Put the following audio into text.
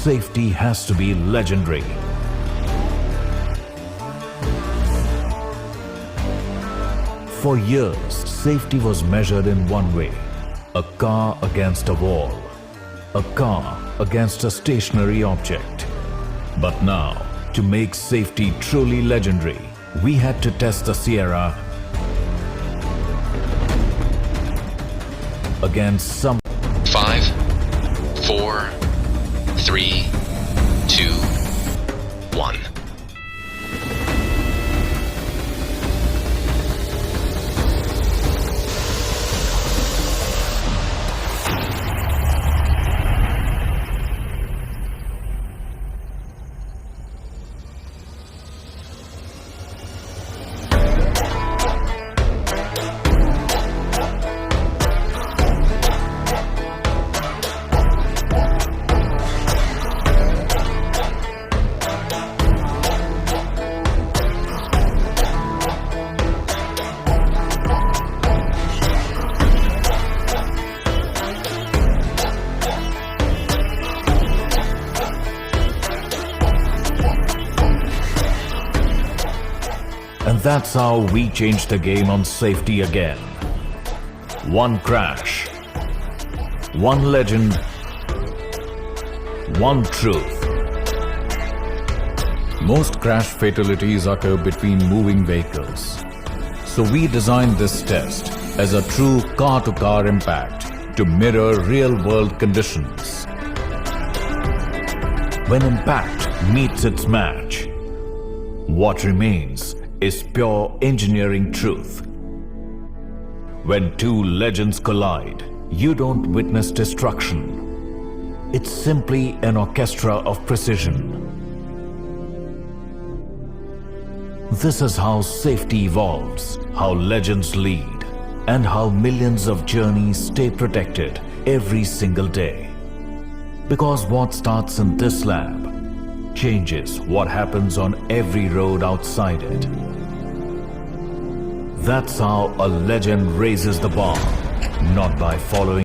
safety has to be legendary. For years, safety was measured in one way: a car against a wall, a car against a stationary object. But now, to make safety truly legendary, we had to test the Siera against some 5, 4, 3, 2, 1. And that's how we changed the game on safety again. One crash, one legend, one truth. Most crash fatalities occur between moving vehicles. So we designed this test as a true car-to-car impact to mirror real-world conditions. When impact meets its match, what remains is pure engineering truth. When two legends collide, you don't witness destruction. It's simply an orchestra of precision. This is how safety evolves, how legends lead, and how millions of journeys stay protected every single day. Because what starts in this lab changes what happens on every road outside it. That's how a legend raises the bar, not by following